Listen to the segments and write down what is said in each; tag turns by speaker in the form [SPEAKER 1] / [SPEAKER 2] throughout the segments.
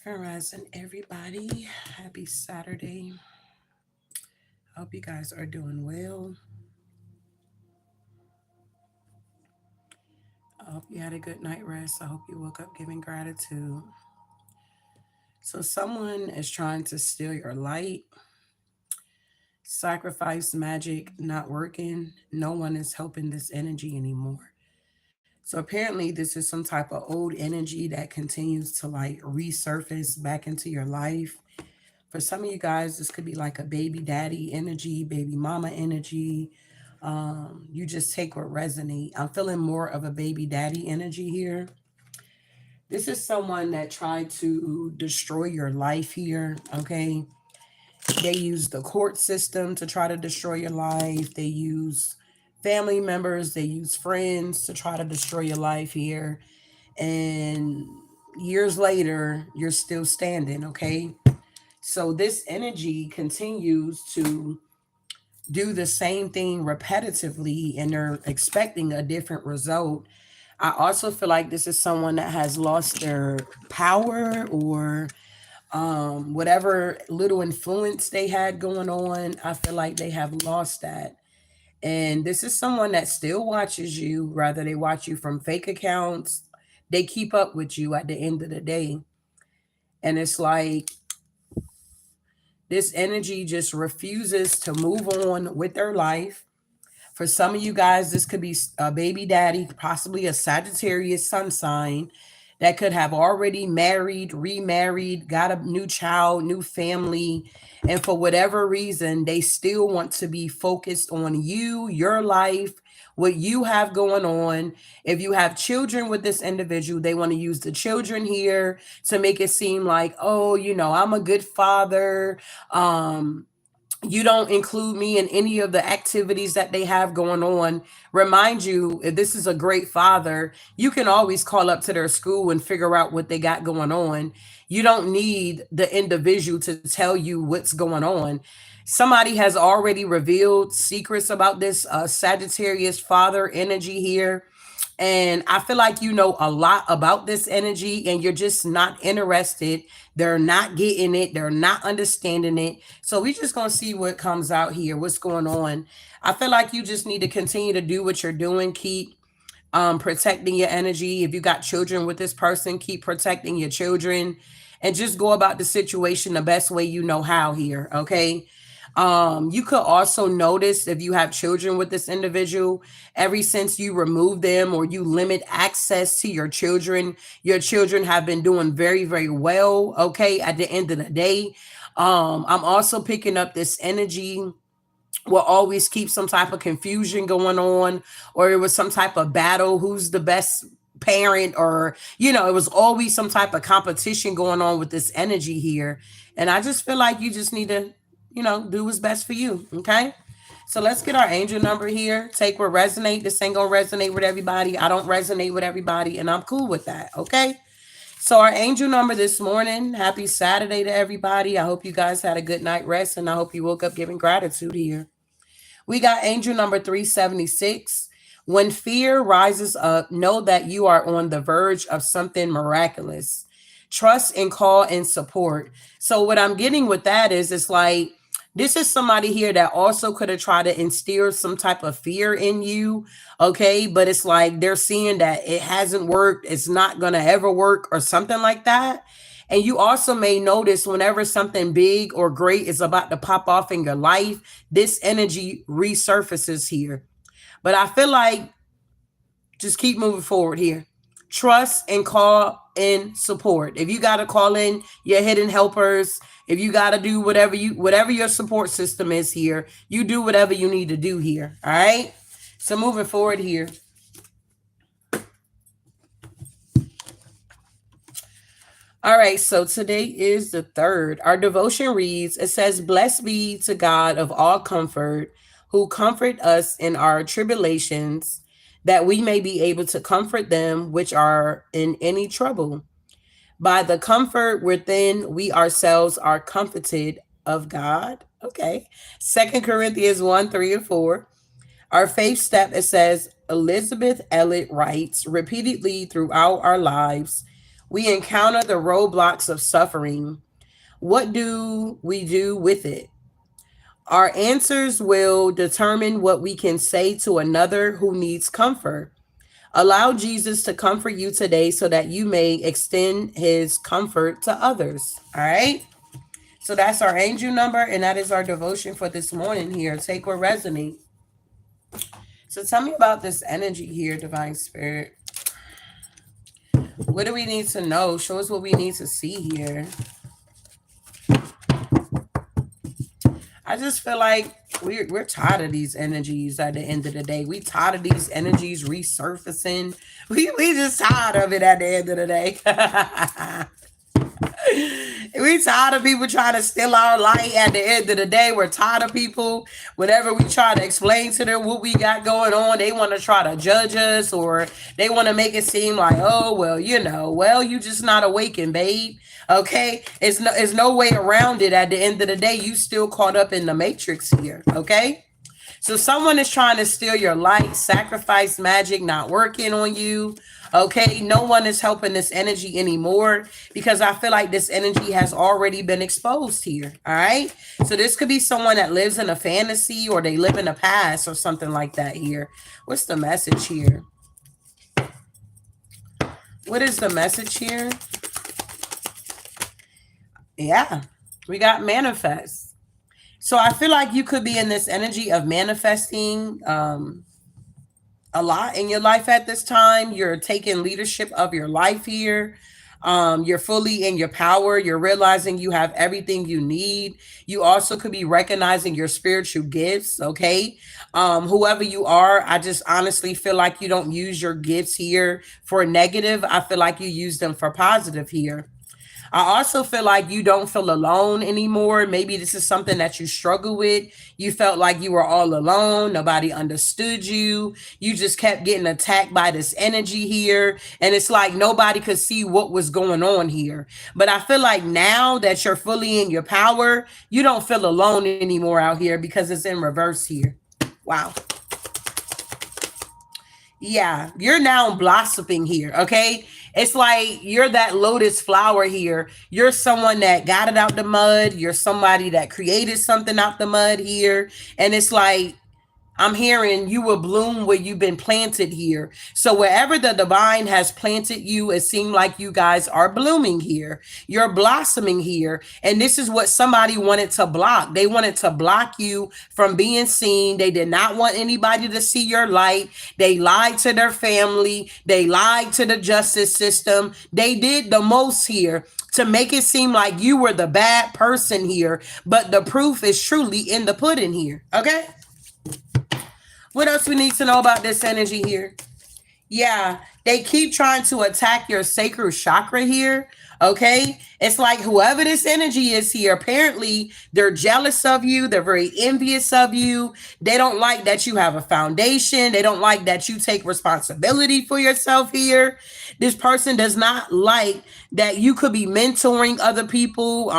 [SPEAKER 1] Grand Rising, everybody. Happy Saturday. I hope you guys are doing well. I hope you had a good night rest. I hope you woke up giving gratitude. So, someone is trying to steal your light, sacrifice magic not working. No one is helping this energy anymore. So, apparently, this is some type of old energy that continues to like resurface back into your life. For some of you guys, this could be like a baby daddy energy, baby mama energy. You just take what resonate. I'm feeling more of a baby daddy energy here. This is someone that tried to destroy your life here. Okay. They use the court system to try to destroy your life. They use family members, they use friends to try to destroy your life here. And years later, you're still standing. Okay. So this energy continues to do the same thing repetitively and they're expecting a different result. I also feel like this is someone that has lost their power or whatever little influence they had going on. I feel like they have lost that. And this is someone that still watches you, rather they watch you from fake accounts. They keep up with you at the end of the day. And it's like this energy just refuses to move on with their life. For some of you guys, this could be a baby daddy, possibly a Sagittarius sun sign that could have already married, remarried, got a new child, new family. And for whatever reason, they still want to be focused on you, your life, what you have going on. If you have children with this individual, they want to use the children here to make it seem like, oh, I'm a good father. Um, you don't include me in any of the activities that they have going on. Remind you, if this is a great father, you can always call up to their school and figure out what they got going on. You don't need the individual to tell you what's going on. Somebody has already revealed secrets about this Sagittarius father energy here. And I feel like you know a lot about this energy and you're just not interested. They're not getting it. They're not understanding it. So we're just going to see what comes out here, what's going on. I feel like you just need to continue to do what you're doing. Keep protecting your energy. If you got children with this person, keep protecting your children and just go about the situation the best way you know how here. Okay. You could also notice if you have children with this individual, ever since you remove them or you limit access to your children have been doing very, very well. Okay. At the end of the day, I'm also picking up this energy will always keep some type of confusion going on, or it was some type of battle who's the best parent, or it was always some type of competition going on with this energy here. And I just feel like you just need to do what's best for you. Okay, so let's get our angel number here. Take what resonate. This ain't gonna resonate with everybody. I don't resonate with everybody, and I'm cool with that. Okay, so our angel number this morning, happy Saturday to everybody. I hope you guys had a good night rest and I hope you woke up giving gratitude here. We got angel number 376. When fear rises up, know that you are on the verge of something miraculous. Trust and call in support. So what I'm getting with that is it's like this is somebody here that also could have tried to instill some type of fear in you. Okay. But it's like they're seeing that it hasn't worked. It's not going to ever work or something like that. And you also may notice whenever something big or great is about to pop off in your life, this energy resurfaces here. But I feel like just keep moving forward here. Trust and call in support. If you got to call in your hidden helpers, if you got to do whatever your support system is here, you do whatever you need to do here. All right. So moving forward here. All right, so today is the third. Our devotion reads, it says, Blessed be to God of all comfort, who comfort us in our tribulations, that we may be able to comfort them which are in any trouble. By the comfort within we ourselves are comforted of God. Okay. 2 Corinthians 1, 3 and 4. Our faith step, it says, Elizabeth Elliot writes repeatedly throughout our lives, We encounter the roadblocks of suffering. What do we do with it? Our answers will determine what we can say to another who needs comfort. Allow Jesus to comfort you today so that you may extend his comfort to others. All right. So that's our angel number, and that is our devotion for this morning here. Take what resonate. So tell me about this energy here, Divine Spirit. What do we need to know? Show us what we need to see here. I just feel like we're tired of these energies at the end of the day. We tired of these energies resurfacing. We just tired of it at the end of the day. We tired of people trying to steal our light at the end of the day. We're tired of people, whenever we try to explain to them what we got going on, they want to try to judge us, or they want to make it seem like, oh, well, you just not awakened, babe. Okay. It's no way around it. At the end of the day, you still caught up in the matrix here. Okay. So someone is trying to steal your light, sacrifice magic, not working on you. Okay, no one is helping this energy anymore because I feel like this energy has already been exposed here. All right. So this could be someone that lives in a fantasy, or they live in the past or something like that here. What's the message here? What is the message here? Yeah, we got manifest. So I feel like you could be in this energy of manifesting a lot in your life at this time. You're taking leadership of your life here. You're fully in your power. You're realizing you have everything you need. You also could be recognizing your spiritual gifts. Okay. Whoever you are, I just honestly feel like you don't use your gifts here for negative. I feel like you use them for positive here. I also feel like you don't feel alone anymore. Maybe this is something that you struggle with. You felt like you were all alone. Nobody understood you. You just kept getting attacked by this energy here. And it's like nobody could see what was going on here. But I feel like now that you're fully in your power, you don't feel alone anymore out here because it's in reverse here. Wow. Yeah, you're now blossoming here. Okay. It's like you're that lotus flower here. You're someone that got it out the mud. You're somebody that created something out the mud here. And it's like, I'm hearing you will bloom where you've been planted here. So wherever the divine has planted you, it seemed like you guys are blooming here. You're blossoming here. And this is what somebody wanted to block. They wanted to block you from being seen. They did not want anybody to see your light. They lied to their family. They lied to the justice system. They did the most here to make it seem like you were the bad person here. But the proof is truly in the pudding here. Okay? What else we need to know about this energy here? Yeah, they keep trying to attack your sacral chakra here. Okay. It's like whoever this energy is here, apparently they're jealous of you. They're very envious of you. They don't like that you have a foundation. They don't like that you take responsibility for yourself here. This person does not like that you could be mentoring other people.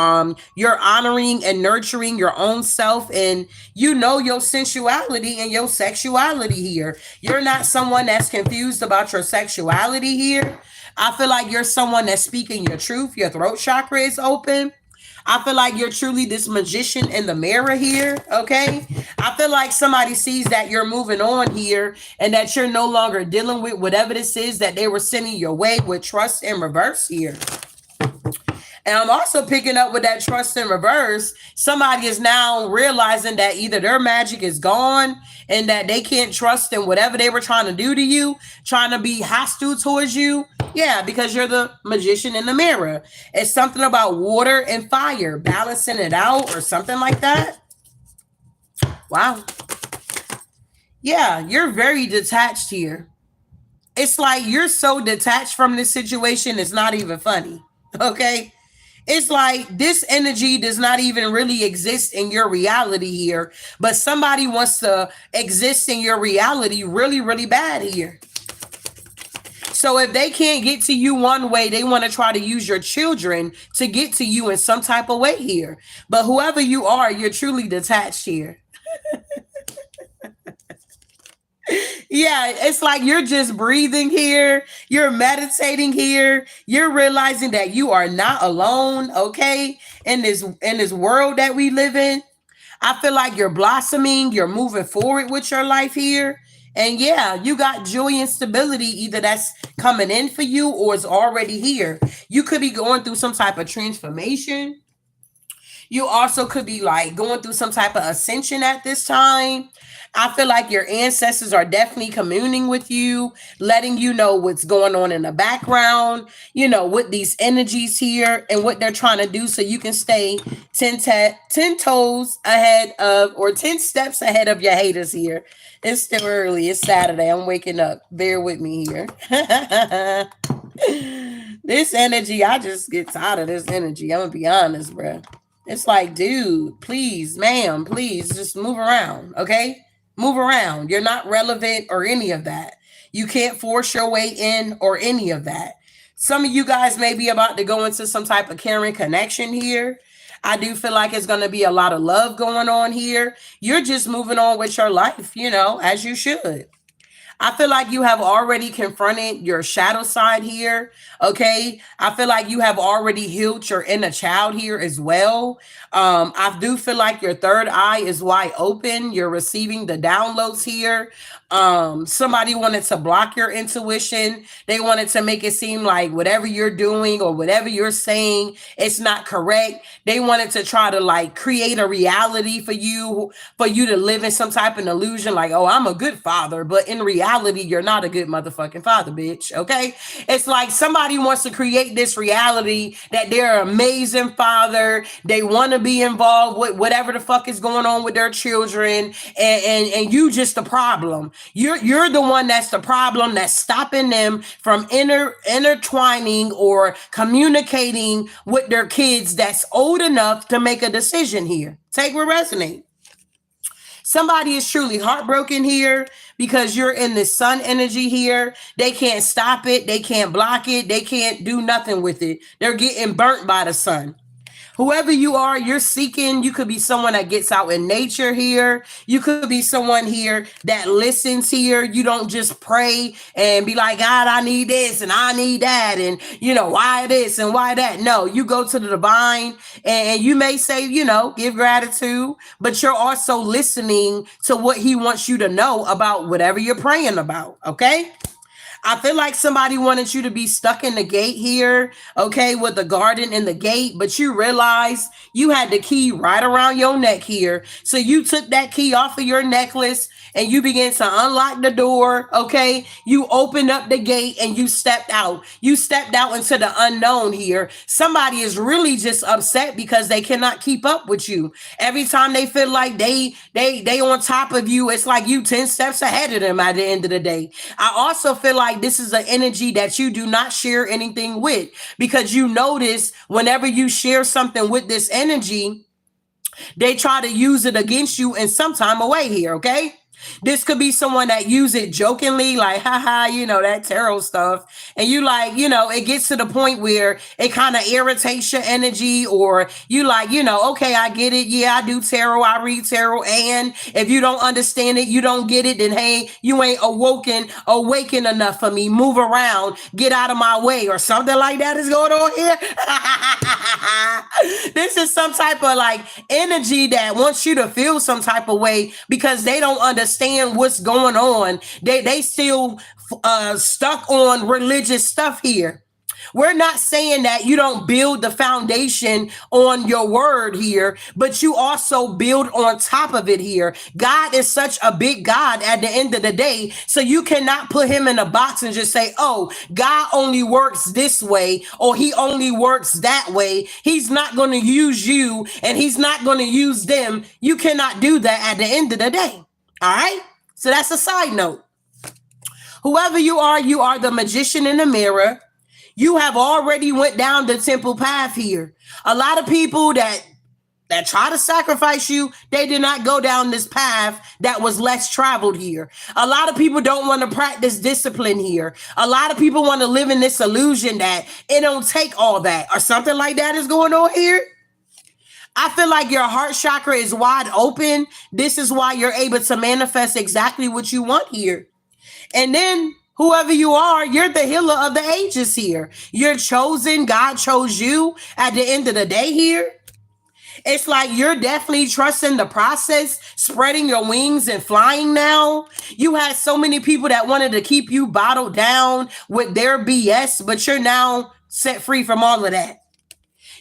[SPEAKER 1] You're honoring and nurturing your own self, and you know your sensuality and your sexuality here. You're not someone that's confused about your sexuality here. I feel like you're someone that's speaking your truth. Your throat chakra is open. I feel like you're truly this magician in the mirror here. Okay. I feel like somebody sees that you're moving on here and that you're no longer dealing with whatever this is that they were sending your way with trust in reverse here. And I'm also picking up with that trust in reverse. Somebody is now realizing that either their magic is gone and that they can't trust in whatever they were trying to do to you, trying to be hostile towards you. Yeah, because you're the magician in the mirror. It's something about water and fire, balancing it out or something like that. Wow. Yeah, you're very detached here. It's like you're so detached from this situation, it's not even funny. Okay. It's like this energy does not even really exist in your reality here, but somebody wants to exist in your reality really, really bad here. So if they can't get to you one way, they want to try to use your children to get to you in some type of way here. But whoever you are, you're truly detached here. Yeah, it's like you're just breathing here, you're meditating here, you're realizing that you are not alone, okay? In this world that we live in. I feel like you're blossoming, you're moving forward with your life here. And yeah, you got joy and stability, either that's coming in for you or it's already here. You could be going through some type of transformation. You also could be like going through some type of ascension at this time. I feel like your ancestors are definitely communing with you, letting you know what's going on in the background, with these energies here and what they're trying to do so you can stay 10 toes ahead of, or 10 steps ahead of your haters here. It's still early. It's Saturday. I'm waking up. Bear with me here. This energy, I just get tired of this energy. I'm going to be honest, bro. It's like, dude, please, ma'am, please just move around, okay? Move around. You're not relevant or any of that. You can't force your way in or any of that. Some of you guys may be about to go into some type of caring connection here. I do feel like it's going to be a lot of love going on here. You're just moving on with your life, as you should. I feel like you have already confronted your shadow side here. Okay. I feel like you have already healed your inner child here as well. I do feel like your third eye is wide open. You're receiving the downloads here. Somebody wanted to block your intuition. They wanted to make it seem like whatever you're doing or whatever you're saying, it's not correct. They wanted to try to like create a reality for you to live in some type of illusion, like, oh, I'm a good father. But in reality, you're not a good motherfucking father, bitch. Okay. It's like somebody wants to create this reality that they're an amazing father. They want to be involved with whatever the fuck is going on with their children. And you just the problem. You're the one that's the problem that's stopping them from intertwining or communicating with their kids that's old enough to make a decision here. Take what resonate. Somebody is truly heartbroken here because you're in the sun energy here. They can't stop it. They can't block it. They can't do nothing with it. They're getting burnt by the sun. Whoever you are, you're seeking. You could be someone that gets out in nature here. You could be someone here that listens here. You don't just pray and be like, God, I need this and I need that. And, why this and why that? No, you go to the divine and you may say, give gratitude, but you're also listening to what he wants you to know about whatever you're praying about. Okay. I feel like somebody wanted you to be stuck in the gate here, okay, with the garden in the gate, but you realized you had the key right around your neck here. So you took that key off of your necklace and you began to unlock the door, okay? You opened up the gate and you stepped out. You stepped out into the unknown here. Somebody is really just upset because they cannot keep up with you. Every time they feel like they on top of you, it's like you 10 steps ahead of them at the end of the day. I also feel like this is an energy that you do not share anything with, because you notice whenever you share something with this energy, they try to use it against you in some time away here, okay? This could be someone that use it jokingly, like, haha, that tarot stuff. And you like, it gets to the point where it kind of irritates your energy, or you like, okay, I get it. Yeah, I do tarot. I read tarot. And if you don't understand it, you don't get it, then hey, you ain't awakened enough for me. Move around, get out of my way, or something like that is going on here. This is some type of like energy that wants you to feel some type of way because they don't understand what's going on. They still stuck on religious stuff here. We're not saying that you don't build the foundation on your word here, but you also build on top of it here. God is such a big God at the end of the day. So you cannot put him in a box and just say, oh, God only works this way, or he only works that way. He's not going to use you and he's not going to use them. You cannot do that at the end of the day. All right. So that's a side note. Whoever you are the magician in the mirror. You have already went down the temple path here. A lot of people that try to sacrifice you, they did not go down this path that was less traveled here. A lot of people don't want to practice discipline here. A lot of people want to live in this illusion that it don't take all that, or something like that is going on here. I feel like your heart chakra is wide open. This is why you're able to manifest exactly what you want here. And then whoever you are, you're the healer of the ages here. You're chosen. God chose you at the end of the day here. It's like you're definitely trusting the process, spreading your wings and flying now. You had so many people that wanted to keep you bottled down with their BS, but you're now set free from all of that.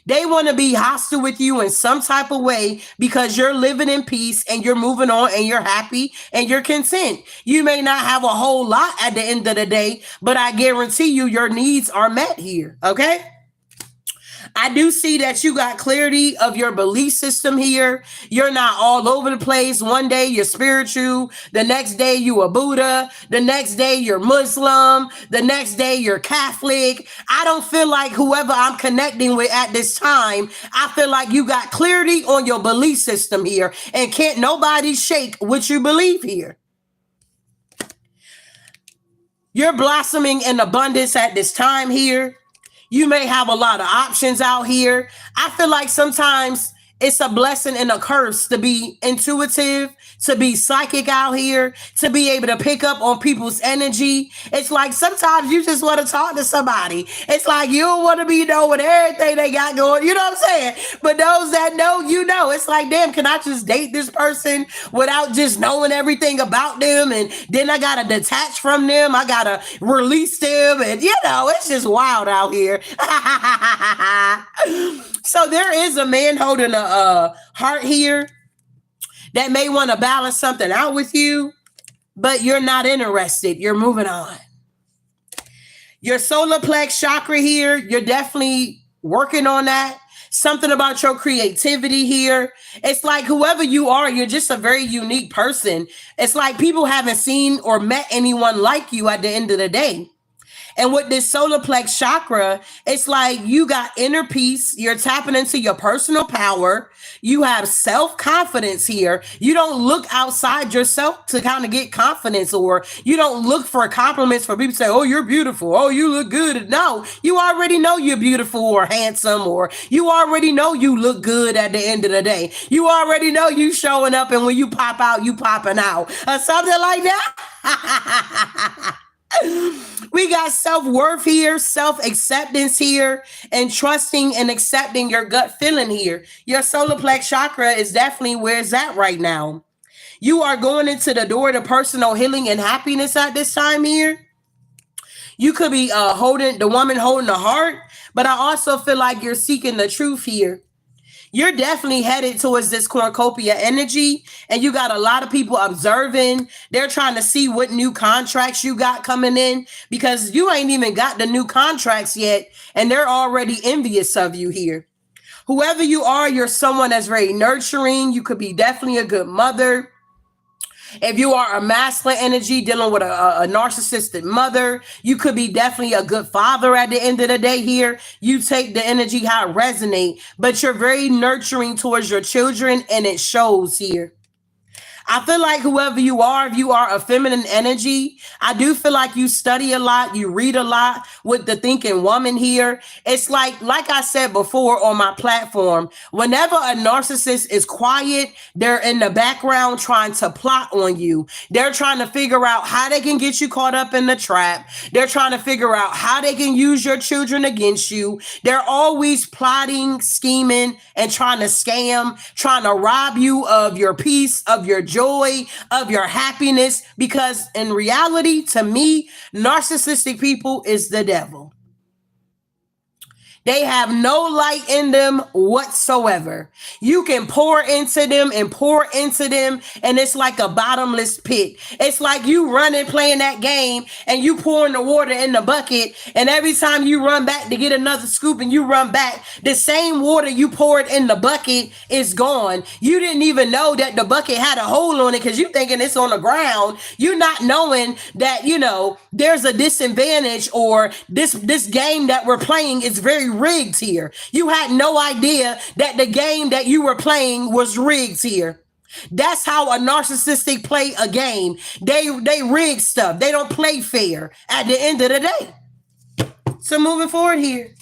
[SPEAKER 1] They want to be hostile with you in some type of way because you're living in peace and you're moving on and you're happy and you're content. You may not have a whole lot at the end of the day, but I guarantee you your needs are met here. Okay? I do see that you got clarity of your belief system here. You're not all over the place. One day you're spiritual. The next day you a Buddha. The next day you're Muslim. The next day you're Catholic. I don't feel like whoever I'm connecting with at this time, I feel like you got clarity on your belief system here and can't nobody shake what you believe here. You're blossoming in abundance at this time here. You may have a lot of options out here. I feel like sometimes it's a blessing and a curse to be intuitive, to be psychic out here, to be able to pick up on people's energy. It's like sometimes you just want to talk to somebody. It's like you don't want to be knowing everything they got going. You know what I'm saying? But those that know, you know. It's like, damn, can I just date this person without just knowing everything about them? And then I got to detach from them. I got to release them. And, you know, it's just wild out here. So there is a man holding a heart here that may want to balance something out with you, but you're not interested. You're moving on. Your solar plex chakra here, you're definitely working on that. Something about your creativity here. It's like whoever you are, you're just a very unique person. It's like people haven't seen or met anyone like you at the end of the day. And with this solar plex chakra, it's like you got inner peace. You're tapping into your personal power. You have self-confidence here. You don't look outside yourself to kind of get confidence, or you don't look for compliments for people to say, oh, you're beautiful. Oh, you look good. No, you already know you're beautiful or handsome, or you already know you look good at the end of the day. You already know you showing up, and when you pop out, you popping out or something like that. We got self-worth here, self-acceptance here, and trusting and accepting your gut feeling here. Your solar plex chakra is definitely where it's at right now. You are going into the door to personal healing and happiness at this time here. You could be holding the woman holding the heart, but I also feel like you're seeking the truth here. You're definitely headed towards this cornucopia energy, and you got a lot of people observing. They're trying to see what new contracts you got coming in, because you ain't even got the new contracts yet, and they're already envious of you here. Whoever you are, you're someone that's very nurturing. You could be definitely a good mother. If you are a masculine energy dealing with a narcissistic mother, you could be definitely a good father at the end of the day here. You take the energy how it resonates, but you're very nurturing towards your children, and it shows here. I feel like whoever you are, if you are a feminine energy, I do feel like you study a lot, you read a lot with the thinking woman here. It's like I said before on my platform, whenever a narcissist is quiet, they're in the background trying to plot on you. They're trying to figure out how they can get you caught up in the trap. They're trying to figure out how they can use your children against you. They're always plotting, scheming, and trying to scam, trying to rob you of your peace, of your joy, of your happiness, because in reality, to me, narcissistic people is the devil. They have no light in them whatsoever. You can pour into them and pour into them, and it's like a bottomless pit. It's like you running, playing that game, and you pouring the water in the bucket, and every time you run back to get another scoop and you run back, the same water you poured in the bucket is gone. You didn't even know that the bucket had a hole on it because you thinking it's on the ground. You're not knowing that, you know, there's a disadvantage, or this game that we're playing is very rigged here. You had no idea that the game that you were playing was rigged here. That's how a narcissistic play a game. They rig stuff. They don't play fair at the end of the day. So moving forward here,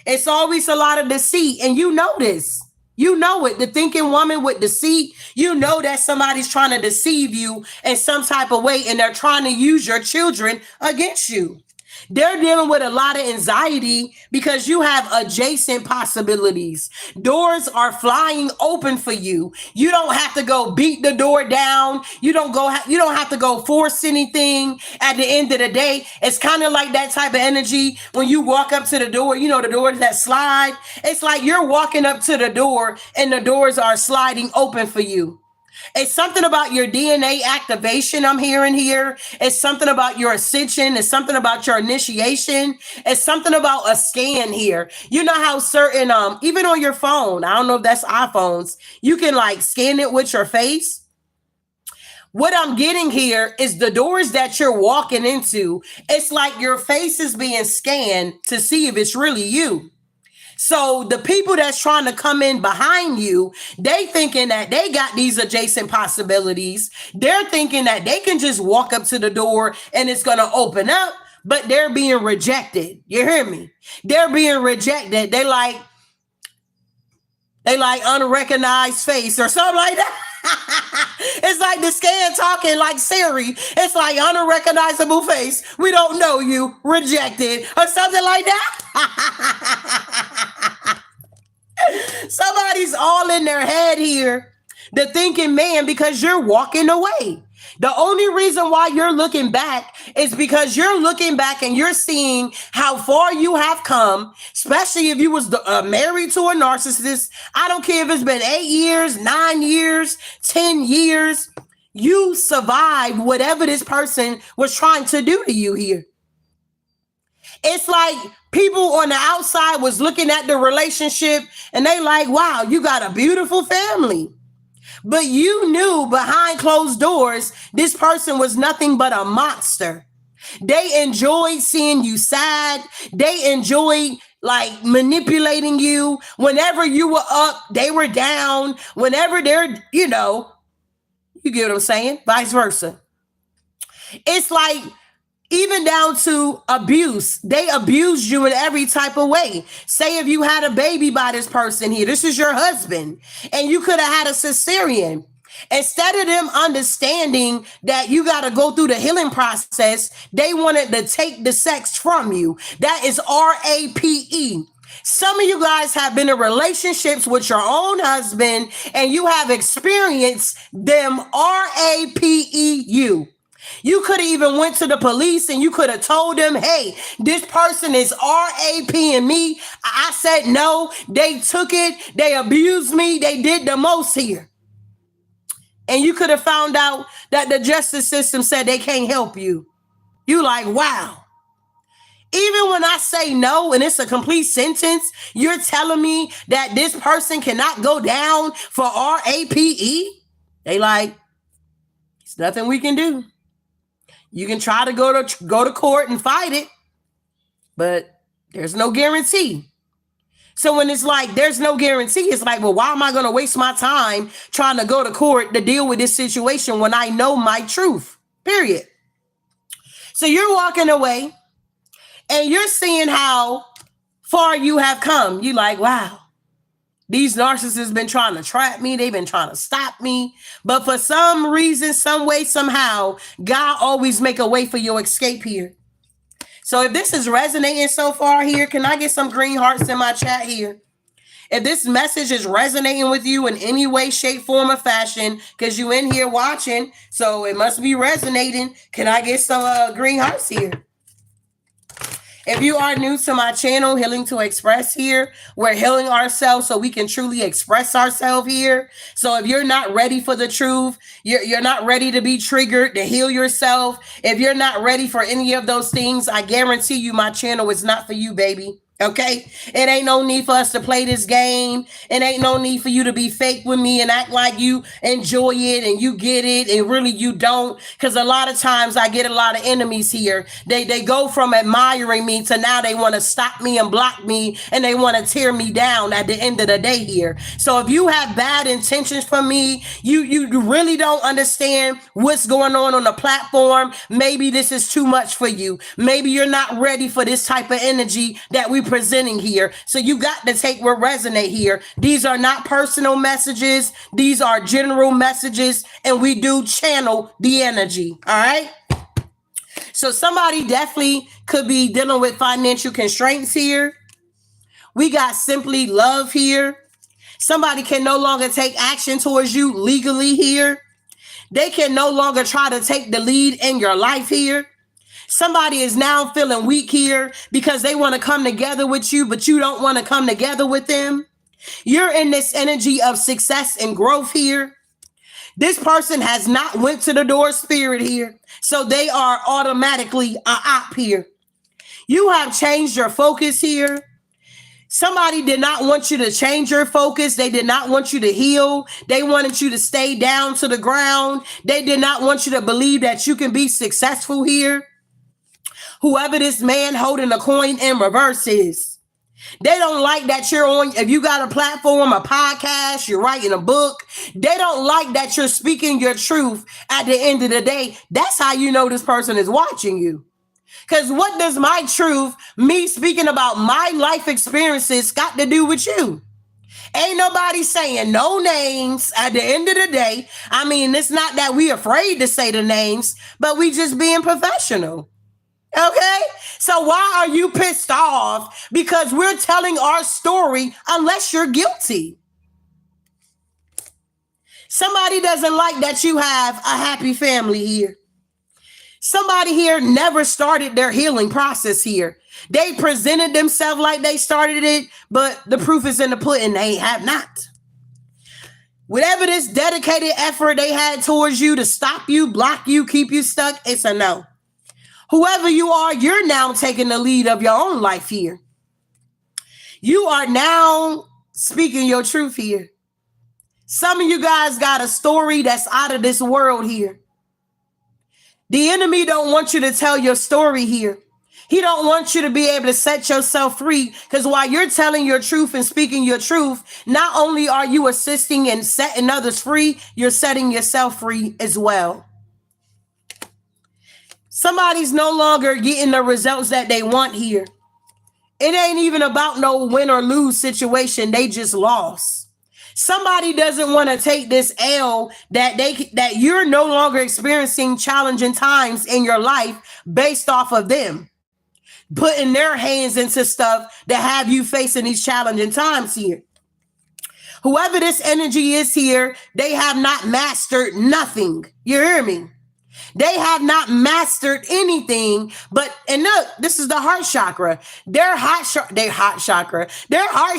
[SPEAKER 1] It's always a lot of deceit. And you know this. You know it. The thinking woman with deceit, you know that somebody's trying to deceive you in some type of way and they're trying to use your children against you. They're dealing with a lot of anxiety because you have adjacent possibilities. Doors are flying open for you. You don't have to go beat the door down. You don't have to go force anything. At the end of the day, it's kind of like that type of energy when you walk up to the door, you know, the doors that slide. It's like you're walking up to the door and the doors are sliding open for you. It's something about your DNA activation I'm hearing here. It's something about your ascension. It's something about your initiation. It's something about a scan here. You know how certain, even on your phone, I don't know if that's iPhones, you can like scan it with your face. What I'm getting here is the doors that you're walking into. It's like your face is being scanned to see if it's really you. So the people that's trying to come in behind you, they thinking that they got these adjacent possibilities. They're thinking that they can just walk up to the door and it's going to open up, but they're being rejected. You hear me? They're being rejected. They like unrecognized face or something like that. It's like the scan talking like Siri. It's like unrecognizable face. We don't know you. Rejected or something like that. Somebody's all in their head here. The thinking man because you're walking away. The only reason why you're looking back is because you're looking back and you're seeing how far you have come, especially if you was married to a narcissist. I don't care if it's been 8 years, 9 years, 10 years. You survived whatever this person was trying to do to you here. It's like people on the outside was looking at the relationship and they like, wow, you got a beautiful family. But you knew behind closed doors, this person was nothing but a monster. They enjoyed seeing you sad. They enjoyed like manipulating you. Whenever you were up, they were down. Whenever they're, you get what I'm saying? Vice versa. It's like, even down to abuse. They abused you in every type of way. Say if you had a baby by this person here, this is your husband, and you could have had a cesarean. Instead of them understanding that you got to go through the healing process, they wanted to take the sex from you. That is RAPE. Some of you guys have been in relationships with your own husband, and you have experienced them RAPEU. You could have even went to the police and you could have told them, hey, this person is RAPing me. I said no. They took it. They abused me. They did the most here. And you could have found out that the justice system said they can't help you. You like, wow. Even when I say no and it's a complete sentence, you're telling me that this person cannot go down for RAPE? They like, it's nothing we can do. You can try to go to court and fight it, but there's no guarantee. So when it's like there's no guarantee, it's like, well, why am I going to waste my time trying to go to court to deal with this situation when I know my truth? Period. So you're walking away and you're seeing how far you have come. You like, wow. These narcissists been trying to trap me. They've been trying to stop me. But for some reason, some way, somehow, God always make a way for your escape here. So if this is resonating so far here, can I get some green hearts in my chat here? If this message is resonating with you in any way, shape, form, or fashion, because you in here watching, so it must be resonating. Can I get some green hearts here? If you are new to my channel, Healing to Express here, we're healing ourselves so we can truly express ourselves here. So if you're not ready for the truth, you're not ready to be triggered, to heal yourself, if you're not ready for any of those things, I guarantee you my channel is not for you, baby. Okay, it ain't no need for us to play this game. It ain't no need for you to be fake with me and act like you enjoy it and you get it and really you don't. Because a lot of times I get a lot of enemies here. They go from admiring me to now they want to stop me and block me and they want to tear me down at the end of the day here. So if you have bad intentions for me, you really don't understand what's going on the platform. Maybe this is too much for you. Maybe you're not ready for this type of energy that we presenting here. So you got to take what resonate here. These are not personal messages. These are general messages, and we do channel the energy. All right. So somebody definitely could be dealing with financial constraints here. We got simply love here. Somebody can no longer take action towards you legally here. They can no longer try to take the lead in your life here. Somebody is now feeling weak here because they want to come together with you, but you don't want to come together with them. You're in this energy of success and growth here. This person has not went to the door spirit here, so they are automatically a op here. You have changed your focus here. Somebody did not want you to change your focus. They did not want you to heal. They wanted you to stay down to the ground. They did not want you to believe that you can be successful here. Whoever this man holding a coin in reverse is. They don't like that you're on, if you got a platform, a podcast, you're writing a book. They don't like that you're speaking your truth at the end of the day. That's how you know this person is watching you. Because what does my truth, me speaking about my life experiences, got to do with you? Ain't nobody saying no names at the end of the day. I mean, it's not that we afraid to say the names, but we just being professional. Okay? So why are you pissed off? Because we're telling our story unless you're guilty. Somebody doesn't like that you have a happy family here. Somebody here never started their healing process here. They presented themselves like they started it, but the proof is in the pudding. They have not. Whatever this dedicated effort they had towards you to stop you, block you, keep you stuck, it's a no. Whoever you are, you're now taking the lead of your own life here. You are now speaking your truth here. Some of you guys got a story that's out of this world here. The enemy don't want you to tell your story here. He don't want you to be able to set yourself free, because while you're telling your truth and speaking your truth, not only are you assisting and setting others free, you're setting yourself free as well. Somebody's no longer getting the results that they want here. It ain't even about no win or lose situation. They just lost. Somebody doesn't want to take this L that you're no longer experiencing challenging times in your life based off of them putting their hands into stuff that have you facing these challenging times here. Whoever this energy is here, they have not mastered nothing. You hear me? They have not mastered anything, and look, this is the heart chakra. Their heart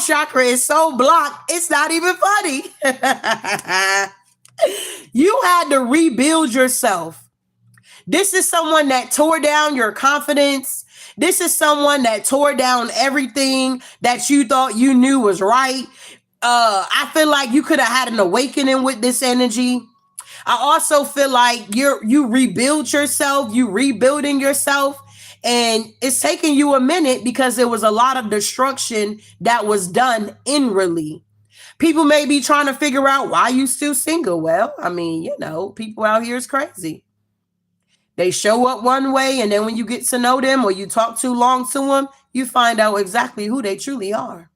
[SPEAKER 1] chakra is so blocked, it's not even funny. You had to rebuild yourself. This is someone that tore down your confidence. This is someone that tore down everything that you thought you knew was right. I feel like you could have had an awakening with this energy. I also feel like you rebuild yourself, you rebuilding yourself, and it's taking you a minute because there was a lot of destruction that was done inwardly. People may be trying to figure out why you still single. Well, I mean, people out here is crazy. They show up one way, and then when you get to know them or you talk too long to them, you find out exactly who they truly are.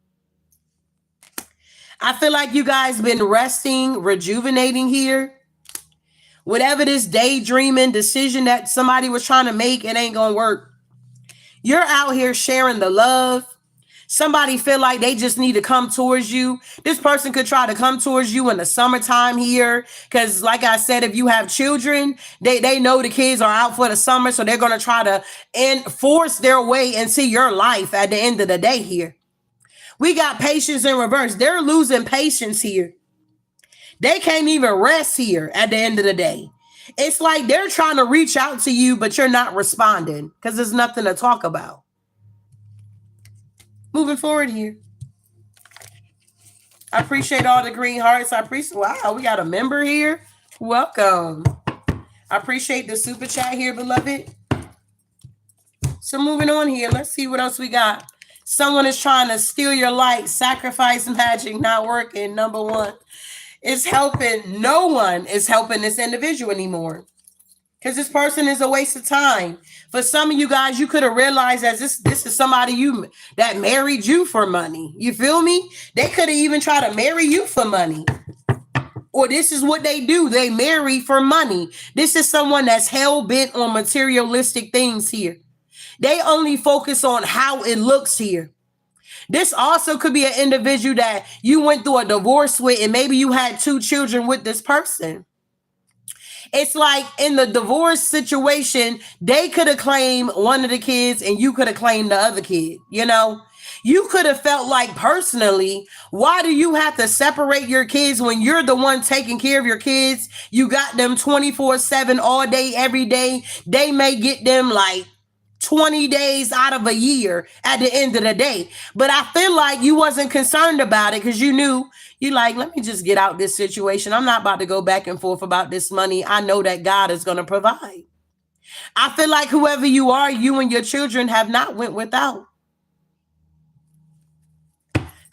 [SPEAKER 1] I feel like you guys been resting, rejuvenating here. Whatever this daydreaming decision that somebody was trying to make, it ain't gonna work. You're out here sharing the love. Somebody feel like they just need to come towards you. This person could try to come towards you in the summertime here. Because like I said, if you have children, they know the kids are out for the summer. So they're going to try to force their way into your life at the end of the day here. We got patience in reverse. They're losing patience here. They can't even rest here at the end of the day. It's like they're trying to reach out to you, but you're not responding because there's nothing to talk about. Moving forward here. I appreciate all the green hearts. Wow, we got a member here. Welcome. I appreciate the super chat here, beloved. So moving on here, let's see what else we got. Someone is trying to steal your light. Sacrifice magic not working. Number one. It's helping. No one is helping this individual anymore. Because this person is a waste of time. For some of you guys, you could have realized that this is somebody that married you for money. You feel me? They could have even tried to marry you for money. Or this is what they do. They marry for money. This is someone that's hell-bent on materialistic things here. They only focus on how it looks here. This also could be an individual that you went through a divorce with, and maybe you had 2 children with this person. It's like in the divorce situation, they could have claimed one of the kids and you could have claimed the other kid. You know, you could have felt like personally, why do you have to separate your kids when you're the one taking care of your kids? You got them 24/7 all day, every day. They may get them like 20 days out of a year at the end of the day. But I feel like you wasn't concerned about it because you knew, you like, let me just get out this situation. I'm not about to go back and forth about this money. I know that God is going to provide. I feel like whoever you are, you and your children have not went without.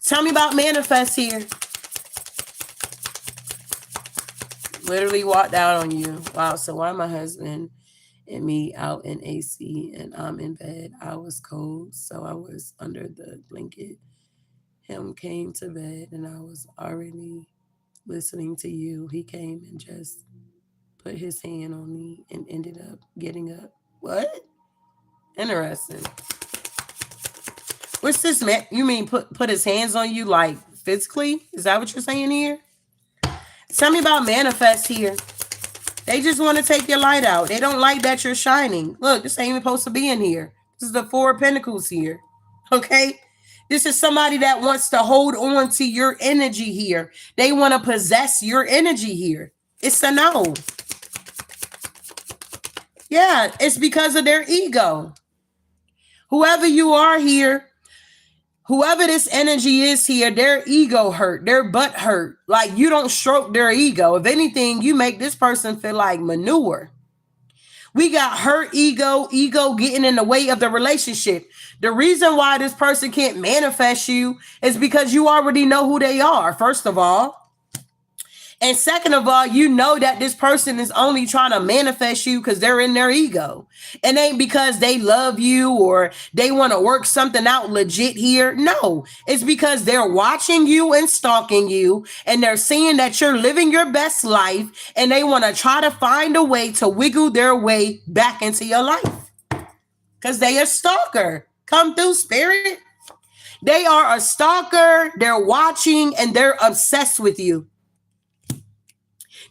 [SPEAKER 1] Tell me about manifest here. Literally walked out on you. Wow. So why my husband and me out in AC and I'm in bed? I was cold, so I was under the blanket. Him came to bed and I was already listening to you. He came and just put his hand on me and ended up getting up. What? Interesting. What's this, man? You mean put his hands on you like physically? Is that what you're saying here? Tell me about manifest here. They just want to take your light out. They don't like that you're shining. Look, this ain't even supposed to be in here. This is the 4 of Pentacles here. Okay? This is somebody that wants to hold on to your energy here. They want to possess your energy here. It's a no. Yeah, it's because of their ego. Whoever you are here, whoever this energy is here, their ego hurt, their butt hurt. Like you don't stroke their ego. If anything, you make this person feel like manure. We got hurt ego getting in the way of the relationship. The reason why this person can't manifest you is because you already know who they are, first of all. And second of all, you know that this person is only trying to manifest you because they're in their ego. It ain't because they love you or they want to work something out legit here. No, it's because they're watching you and stalking you and they're seeing that you're living your best life and they want to try to find a way to wiggle their way back into your life. Because they a stalker. Come through, spirit. They are a stalker. They're watching and they're obsessed with you.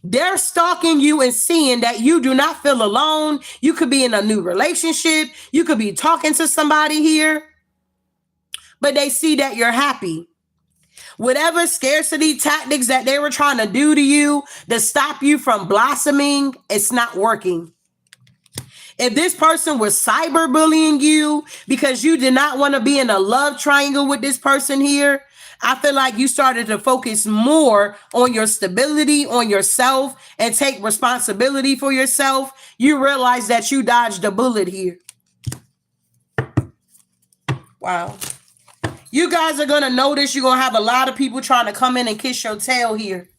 [SPEAKER 1] They're stalking you and seeing that you do not feel alone. You could be in a new relationship. You could be talking to somebody here, but they see that you're happy. Whatever scarcity tactics that they were trying to do to you to stop you from blossoming, it's not working. If this person was cyberbullying you because you did not want to be in a love triangle with this person here, I feel like you started to focus more on your stability, on yourself, and take responsibility for yourself. You realize that you dodged a bullet here. Wow. You guys are going to notice you're going to have a lot of people trying to come in and kiss your tail here.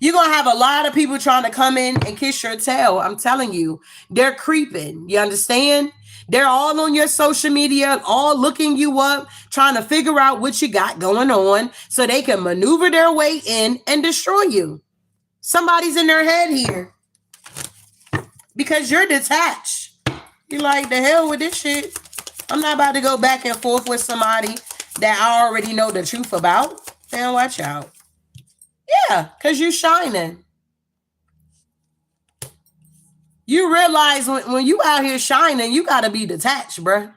[SPEAKER 1] You're going to have a lot of people trying to come in and kiss your tail. I'm telling you, they're creeping. You understand? They're all on your social media, all looking you up, trying to figure out what you got going on so they can maneuver their way in and destroy you. Somebody's in their head here because you're detached. You're like, the hell with this shit. I'm not about to go back and forth with somebody that I already know the truth about. Man, watch out. Yeah, because you're shining. You realize when you out here shining, you got to be detached, bruh.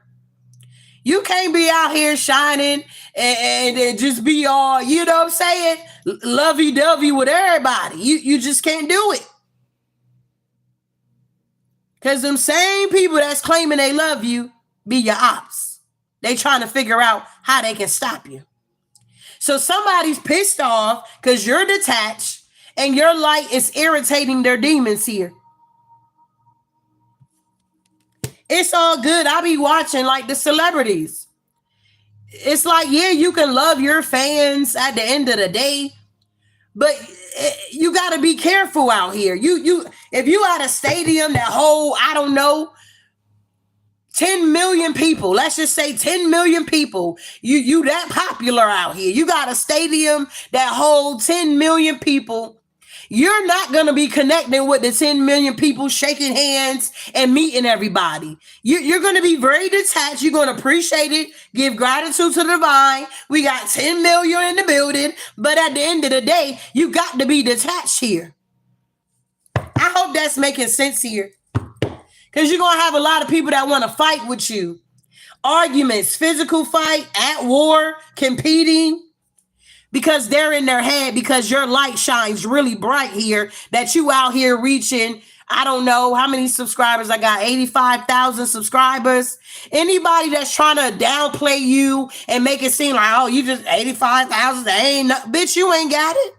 [SPEAKER 1] You can't be out here shining and just be all, you know what I'm saying, lovey-dovey with everybody. You just can't do it. Because them same people that's claiming they love you be your ops. They trying to figure out how they can stop you. So somebody's pissed off because you're detached and your light is irritating their demons here. It's all good. I be watching like the celebrities. It's like, yeah, you can love your fans at the end of the day, But you got to be careful out here. If you at a stadium that hold, I don't know, 10 million people, let's just say 10 million people, you that popular out here. You got a stadium that holds 10 million people. You're not going to be connecting with the 10 million people, shaking hands and meeting everybody. You're going to be very detached. You're going to appreciate it, give gratitude to the divine. We got 10 million in the building, but at the end of the day, you got to be detached here. I hope that's making sense here. Because you're going to have a lot of people that want to fight with you. Arguments, physical fight, at war, competing. Because they're in their head, because your light shines really bright here, that you out here reaching, I don't know how many subscribers I got, 85,000 subscribers. Anybody that's trying to downplay you and make it seem like, oh, you just 85,000, bitch, you ain't got it.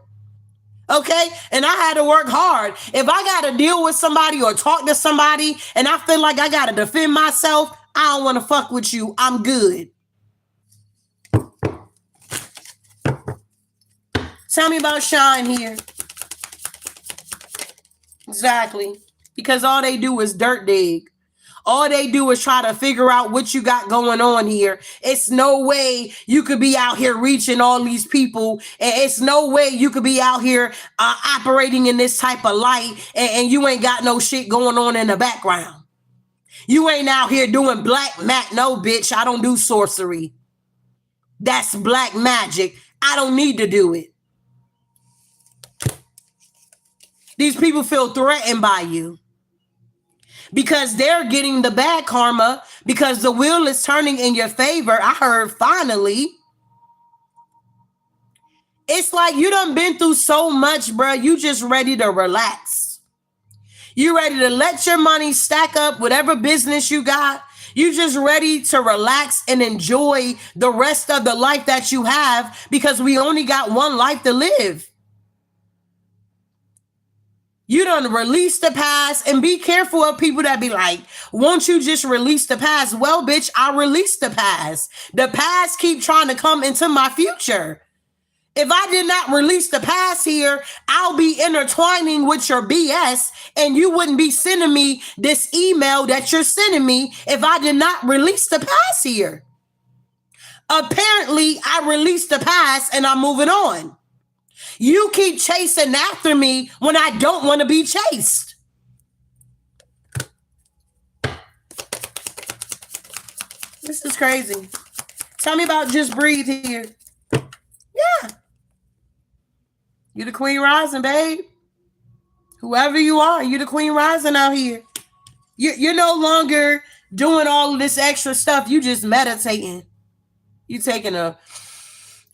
[SPEAKER 1] Okay. And I had to work hard. If I got to deal with somebody or talk to somebody and I feel like I got to defend myself, I don't want to fuck with you. I'm good. Tell me about Shine here. Exactly. Because all they do is dirt dig. All they do is try to figure out what you got going on here. It's no way you could be out here reaching all these people. And it's no way you could be out here operating in this type of light and you ain't got no shit going on in the background. You ain't out here doing black magic. No, bitch, I don't do sorcery. That's black magic. I don't need to do it. These people feel threatened by you because they're getting the bad karma because the wheel is turning in your favor. I heard finally. It's like you done been through so much, bro. You just ready to relax. You ready to let your money stack up, whatever business you got. You just ready to relax and enjoy the rest of the life that you have because we only got one life to live. You done release the past, and be careful of people that be like, won't you just release the past? Well, bitch, I released the past. The past keep trying to come into my future. If I did not release the past here, I'll be intertwining with your BS and you wouldn't be sending me this email that you're sending me if I did not release the past here. Apparently, I released the past and I'm moving on. You keep chasing after me when I don't want to be chased. This is crazy. Tell me about Just Breathe here. Yeah. You the queen rising, babe. Whoever you are, you the queen rising out here. You're no longer doing all of this extra stuff. You just meditating. You taking a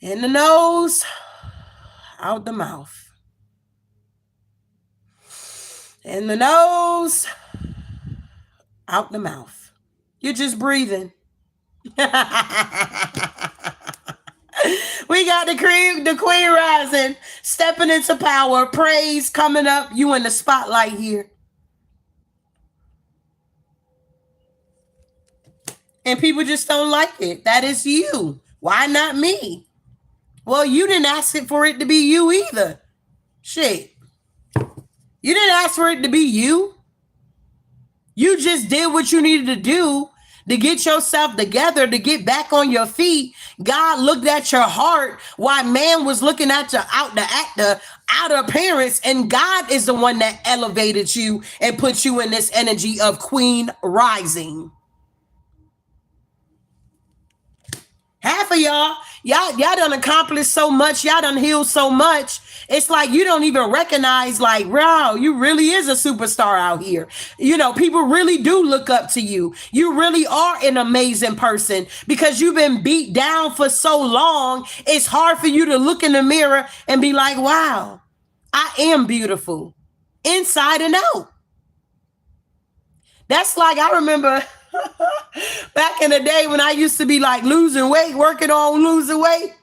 [SPEAKER 1] in the nose, out the mouth. In the nose, out the mouth. You're just breathing. We got the queen rising, stepping into power, praise coming up. You in the spotlight here. And people just don't like it. That is you. Why not me? Well, you didn't ask it for it to be you either. Shit. You didn't ask for it to be you. You just did what you needed to do to get yourself together, to get back on your feet. God looked at your heart while man was looking at your the outer appearance. And God is the one that elevated you and put you in this energy of queen rising. Half of y'all done accomplished so much. Y'all done healed so much. It's like you don't even recognize, like, wow, you really is a superstar out here. You know, people really do look up to you. You really are an amazing person because you've been beat down for so long. It's hard for you to look in the mirror and be like, wow, I am beautiful inside and out. That's like, I remember back in the day when I used to be like losing weight, working on losing weight.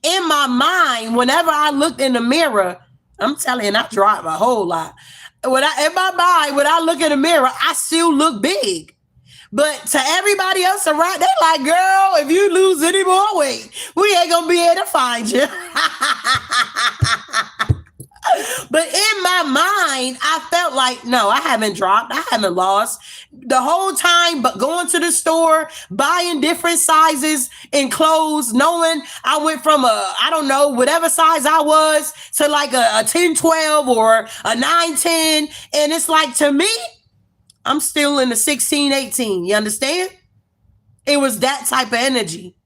[SPEAKER 1] In my mind, whenever I looked in the mirror, I'm telling you, I dropped a whole lot. In my mind, when I look in the mirror, I still look big. But to everybody else around, they like, girl, if you lose any more weight, we ain't gonna be able to find you. But in my mind, I felt like, no, I haven't dropped. I haven't lost. The whole time, but going to the store, buying different sizes in clothes, knowing I went from I don't know, whatever size I was to like a 10, 12 or a 9, 10. And it's like, to me, I'm still in the 16, 18. You understand? It was that type of energy.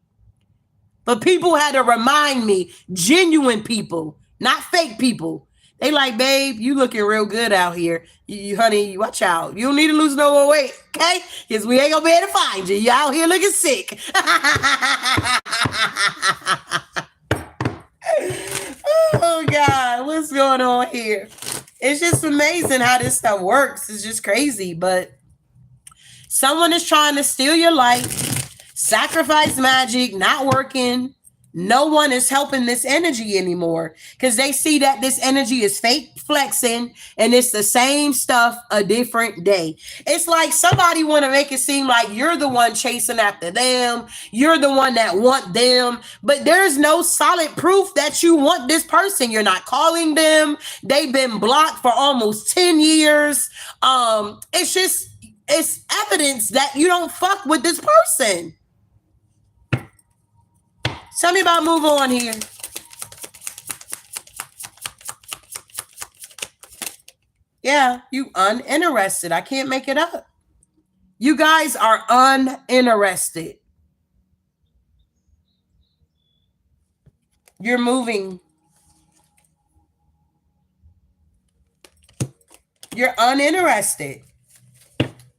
[SPEAKER 1] But people had to remind me, genuine people, not fake people. They like, babe, you looking real good out here. You honey, watch out. You don't need to lose no more weight, okay? Because we ain't gonna be able to find you. You out here looking sick. Oh God, what's going on here? It's just amazing how this stuff works. It's just crazy. But someone is trying to steal your life, sacrifice magic, not working. No one is helping this energy anymore because they see that this energy is fake flexing and it's the same stuff a different day. It's like somebody want to make it seem like you're the one chasing after them. You're the one that want them, but there's no solid proof that you want this person. You're not calling them. They've been blocked for almost 10 years. It's evidence that you don't fuck with this person. Tell me about move on here. Yeah, you uninterested. I can't make it up. You guys are uninterested. You're moving. You're uninterested.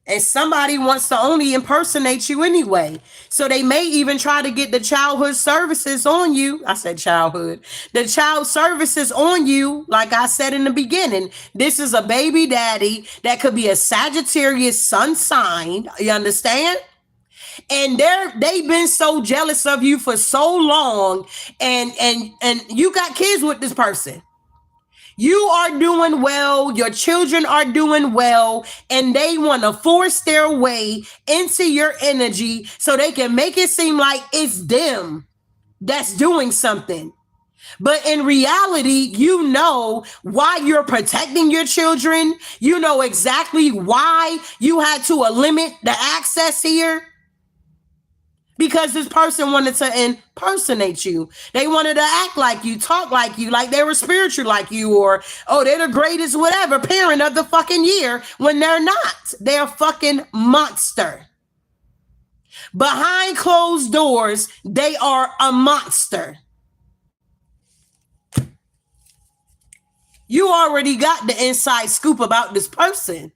[SPEAKER 1] And somebody wants to only impersonate you anyway. So they may even try to get the childhood services on you. I said childhood. The child services on you, like I said in the beginning. This is a baby daddy that could be a Sagittarius sun sign. You understand? And they've been so jealous of you for so long. And you got kids with this person. You are doing well, your children are doing well, and they want to force their way into your energy so they can make it seem like it's them that's doing something. But in reality, you know why you're protecting your children. You know exactly why you had to limit the access here. Because this person wanted to impersonate you. They wanted to act like you, talk like you, like they were spiritual like you, or, oh, they're the greatest whatever parent of the fucking year, when they're not. They're a fucking monster. Behind closed doors, they are a monster. You already got the inside scoop about this person.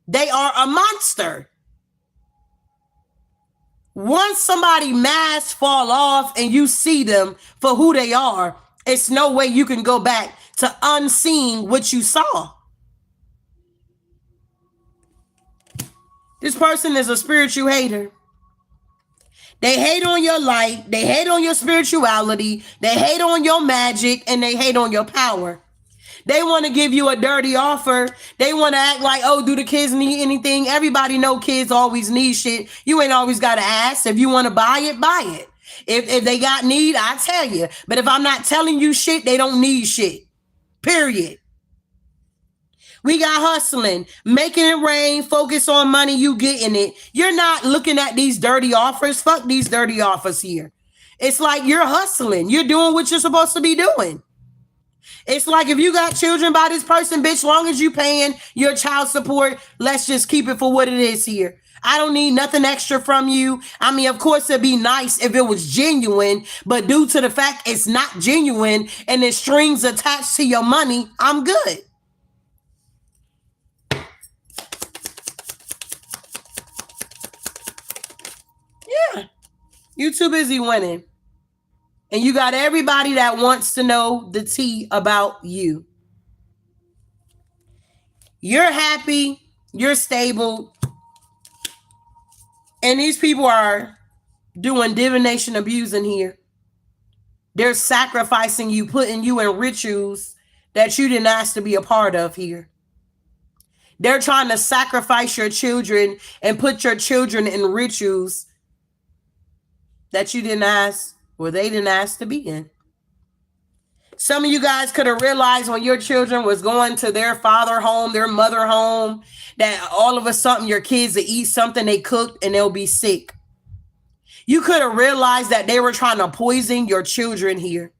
[SPEAKER 1] They are a monster. Once somebody masks fall off and you see them for who they are, it's no way you can go back to unseeing what you saw. This person is a spiritual hater. They hate on your light. They hate on your spirituality. They hate on your magic, and they hate on your power. They want to give you a dirty offer. They want to act like, oh, do the kids need anything? Everybody know kids always need shit. You ain't always got to ask. If you want to buy it, buy it. If they got need, I tell you. But if I'm not telling you shit, they don't need shit. Period. We got hustling, making it rain, focus on money, you getting it. You're not looking at these dirty offers. Fuck these dirty offers here. It's like you're hustling. You're doing what you're supposed to be doing. It's like if you got children by this person, bitch, long as you paying your child support, let's just keep it for what it is here. I don't need nothing extra from you. I mean, of course, it'd be nice if it was genuine, but due to the fact it's not genuine and there's strings attached to your money, I'm good. Yeah, you too busy winning. And you got everybody that wants to know the tea about you. You're happy. You're stable. And these people are doing divination abusing here. They're sacrificing you, putting you in rituals that you didn't ask to be a part of here. They're trying to sacrifice your children and put your children in rituals that you didn't ask, or they didn't ask to be in. Some of you guys could have realized when your children was going to their father home, their mother home, that all of a sudden your kids will eat something they cooked and they'll be sick. You could have realized that they were trying to poison your children here.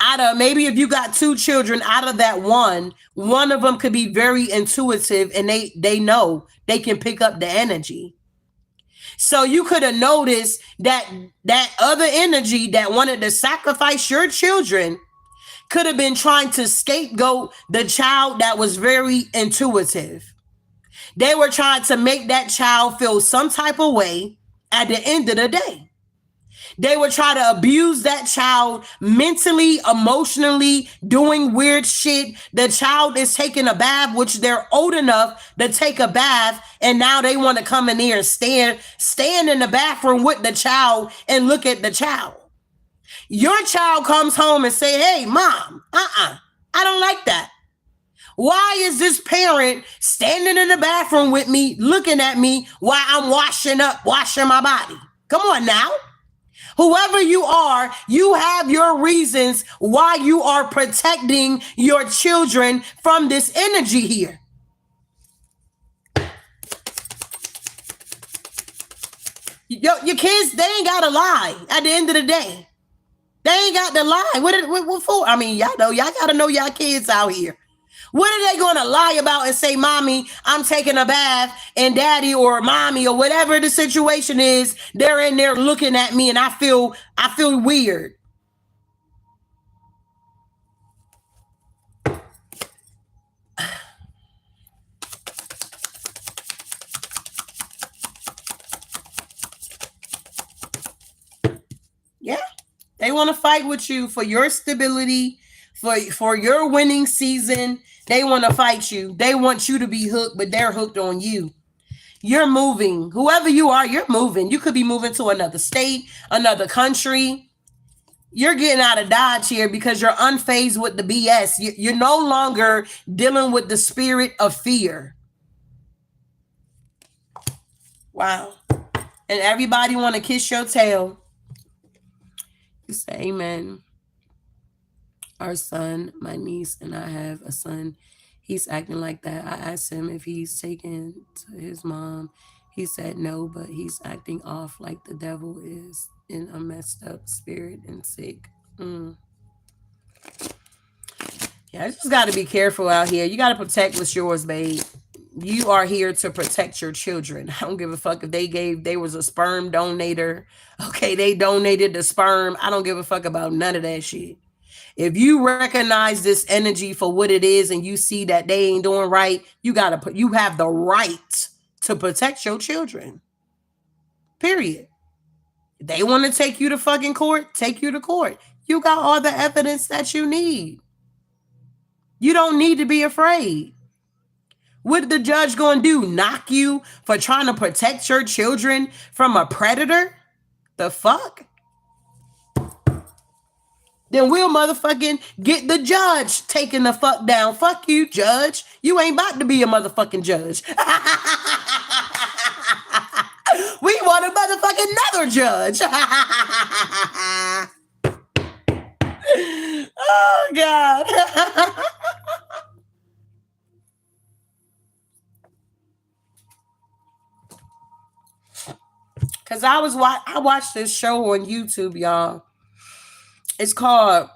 [SPEAKER 1] Out of, maybe if you got 2 children, out of that one of them could be very intuitive and they know they can pick up the energy. So you could have noticed that other energy that wanted to sacrifice your children could have been trying to scapegoat the child that was very intuitive. They were trying to make that child feel some type of way at the end of the day. They would try to abuse that child mentally, emotionally, doing weird shit. The child is taking a bath, which they're old enough to take a bath, and now they want to come in here and stand in the bathroom with the child and look at the child. Your child comes home and say, "Hey, mom, I don't like that. Why is this parent standing in the bathroom with me, looking at me while I'm washing my body?" Come on now. Whoever you are, you have your reasons why you are protecting your children from this energy here. Your kids, they ain't got to lie at the end of the day. They ain't got to lie. What for? I mean, y'all got to know y'all kids out here. What are they going to lie about and say, "Mommy, I'm taking a bath," and daddy or mommy or whatever the situation is, they're in there looking at me and I feel weird. Yeah. They want to fight with you for your stability, for your winning season. They want to fight you. They want you to be hooked, but they're hooked on you. You're moving. Whoever you are, you're moving. You could be moving to another state, another country. You're getting out of Dodge here because you're unfazed with the BS. You're no longer dealing with the spirit of fear. Wow. And everybody want to kiss your tail. You say amen. Our son, my niece, and I have a son. He's acting like that. I asked him if he's taken to his mom. He said no, but he's acting off like the devil is in a messed up spirit and sick. Yeah, I just got to be careful out here. You got to protect what's yours, babe. You are here to protect your children. I don't give a fuck if they was a sperm donator. Okay, they donated the sperm. I don't give a fuck about none of that shit. If you recognize this energy for what it is and you see that they ain't doing right, you have the right to protect your children. Period. If they want to take you to fucking court, take you to court. You got all the evidence that you need. You don't need to be afraid. What the judge going to do? Knock you for trying to protect your children from a predator? The fuck? Then we'll motherfucking get the judge taking the fuck down. Fuck you, judge. You ain't about to be a motherfucking judge. We want a motherfucking another judge. Oh, God. Because I watched this show on YouTube, y'all. It's called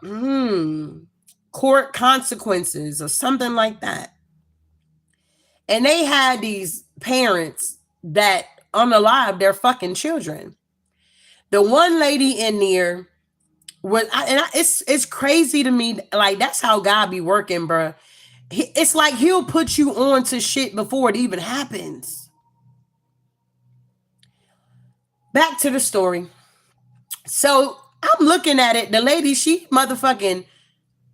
[SPEAKER 1] Court Consequences or something like that. And they had these parents that unalive their fucking children. The one lady in there it's crazy to me. Like, that's how God be working, bruh. It's like he'll put you on to shit before it even happens. Back to the story. So I'm looking at it. The lady,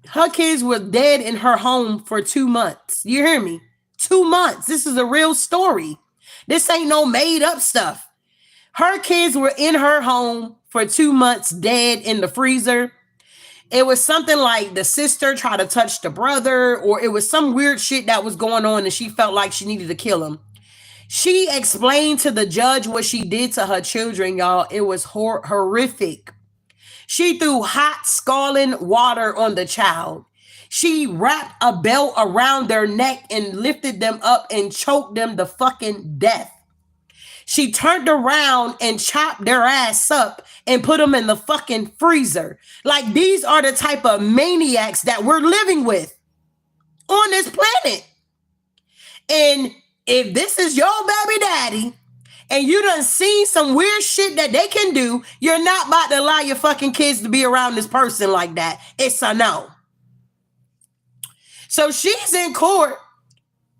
[SPEAKER 1] her kids were dead in her home for 2 months. You hear me? 2 months. This is a real story. This ain't no made up stuff. Her kids were in her home for 2 months, dead in the freezer. It was something like the sister tried to touch the brother, or it was some weird shit that was going on and she felt like she needed to kill him. She explained to the judge what she did to her children, y'all. It was horrific. She threw hot scalding water on the child. She wrapped a belt around their neck and lifted them up and choked them the fucking death. She turned around and chopped their ass up and put them in the fucking freezer. Like, these are the type of maniacs that we're living with on this planet. And if this is your baby daddy and you done seen some weird shit that they can do, you're not about to allow your fucking kids to be around this person like that. It's a no. So she's in court.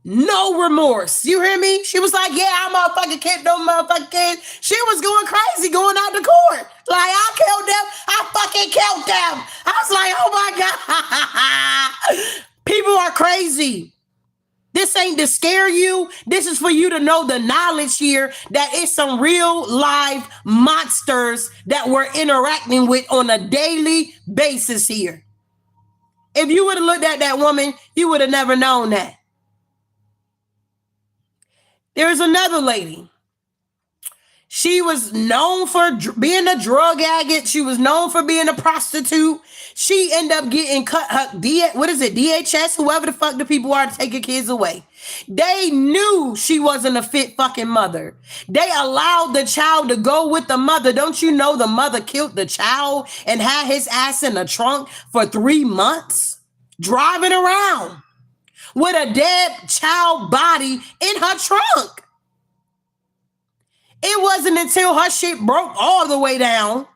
[SPEAKER 1] No remorse. You hear me? She was like, yeah, I motherfucking killed them motherfucking kids. She was going crazy going out to court. Like, I killed them. I fucking killed them. I was like, oh my God. People are crazy. This ain't to scare you. This is for you to know the knowledge here that it's some real live monsters that we're interacting with on a daily basis here. If you would have looked at that woman, you would have never known that. There's another lady. She was known for being a drug addict. She was known for being a prostitute. She ended up getting cut her DHS, whoever the fuck the people are taking kids away. They knew she wasn't a fit fucking mother. They allowed the child to go with the mother. Don't you know the mother killed the child and had his ass in the trunk for 3 months, driving around with a dead child body in her trunk? It wasn't until her shit broke all the way down.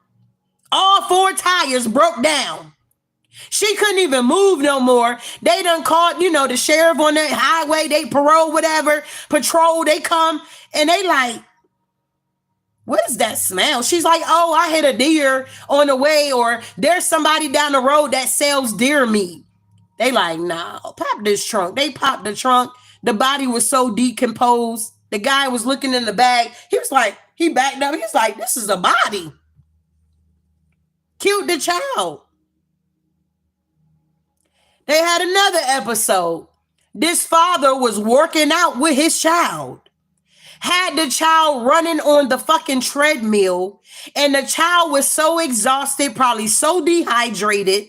[SPEAKER 1] All 4 tires broke down. She couldn't even move no more. They done called, the sheriff on the highway, they patrol, they come, and they like, what is that smell? She's like, oh, I hit a deer on the way, or there's somebody down the road that sells deer meat. They like, nah, pop this trunk. They popped the trunk. The body was so decomposed. The guy was looking in the bag. He was like, he backed up. He's like, this is a body. Killed the child. They had another episode. This father was working out with his child. Had the child running on the fucking treadmill. And the child was so exhausted, probably so dehydrated.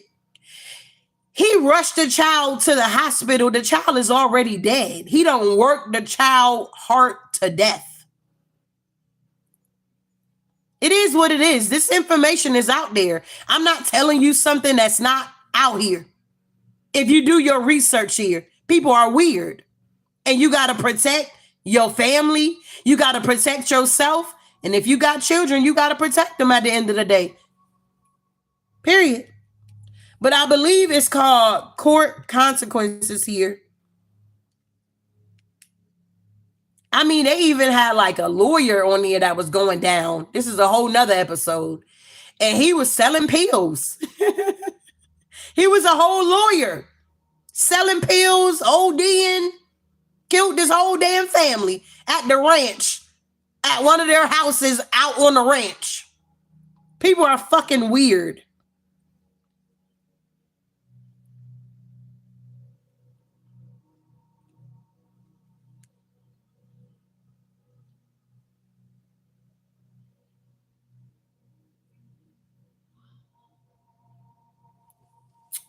[SPEAKER 1] He rushed the child to the hospital. The child is already dead. He done worked the child heart to death. It is what it is. This information is out there. I'm not telling you something that's not out here. If you do your research here, people are weird. And you got to protect your family. You got to protect yourself. And if you got children, you got to protect them at the end of the day. Period. But I believe it's called Court Consequences here. I mean, they even had like a lawyer on there that was going down. This is a whole nother episode. And he was selling pills. He was a whole lawyer. Selling pills, ODing. Killed this whole damn family at the ranch. At one of their houses out on the ranch. People are fucking weird.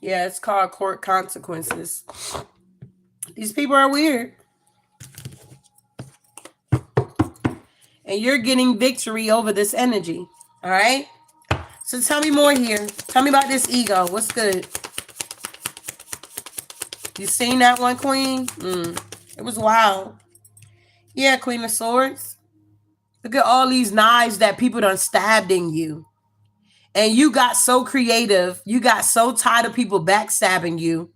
[SPEAKER 1] Yeah, it's called Court Consequences. These people are weird. And you're getting victory over this energy. All right? So tell me more here. Tell me about this ego. What's good? You seen that one, Queen? It was wild. Yeah, Queen of Swords. Look at all these knives that people done stabbed in you. And you got so creative. You got so tired of people backstabbing you.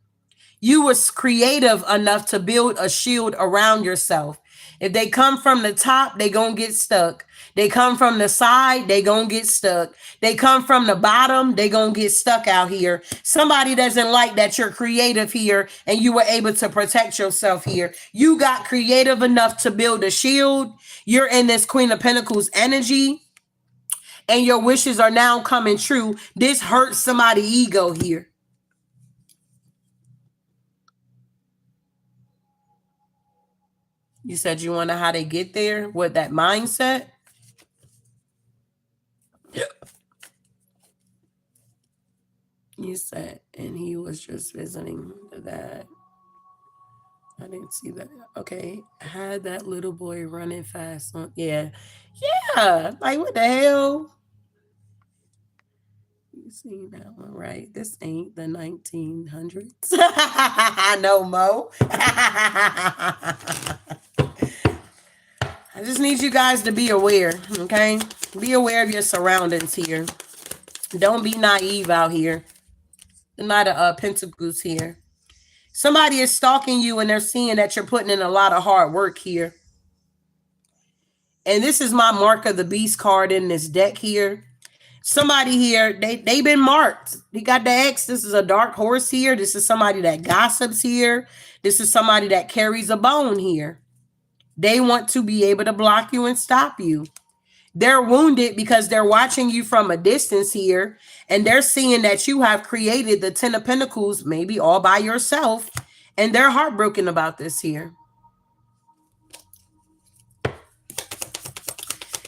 [SPEAKER 1] You was creative enough to build a shield around yourself. If they come from the top, they gonna get stuck. They come from the side, they gonna get stuck. They come from the bottom, they gonna get stuck out here. Somebody doesn't like that you're creative here and you were able to protect yourself here. You got creative enough to build a shield. You're in this Queen of Pentacles energy. and your wishes are now coming true. This hurts somebody's ego here. You said you wonder how they get there with that mindset. You said, and he was just visiting that. I didn't see that. Okay. Had that little boy running fast. Yeah. Yeah. Like, what the hell? You seen that one, right? This ain't the 1900s. No, Mo. I just need you guys to be aware, okay? Be aware of your surroundings here. Don't be naive out here. The Knight of Pentacles here. Somebody is stalking you and they're seeing that you're putting in a lot of hard work here. And this is my Mark of the Beast card in this deck here. Somebody here, they've been marked. You got the X. This is a dark horse here. This is somebody that gossips here. This is somebody that carries a bone here. They want to be able to block you and stop you. They're wounded because they're watching you from a distance here, and they're seeing that you have created the 10 of Pentacles, maybe all by yourself, and they're heartbroken about this here.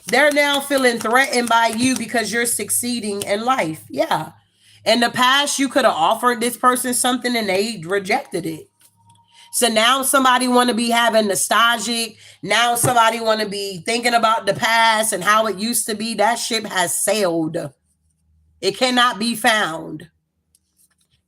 [SPEAKER 1] They're now feeling threatened by you because you're succeeding in life. Yeah. In the past, you could have offered this person something and they rejected it. So now somebody want to be having nostalgic. Now somebody want to be thinking about the past and how it used to be. That ship has sailed. It cannot be found.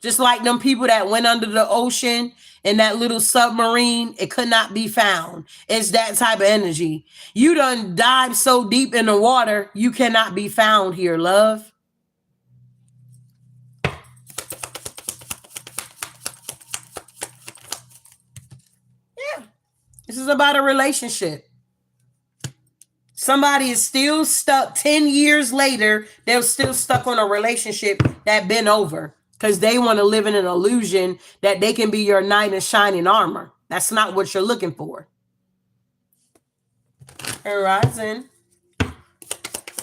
[SPEAKER 1] Just like them people that went under the ocean in that little submarine, it could not be found. It's that type of energy. You done dive so deep in the water, you cannot be found here, love. Yeah. This is about a relationship. Somebody is still stuck 10 years later. They're still stuck on a relationship that been over because they want to live in an illusion that they can be your knight in shining armor. That's not what you're looking for. Girl rising.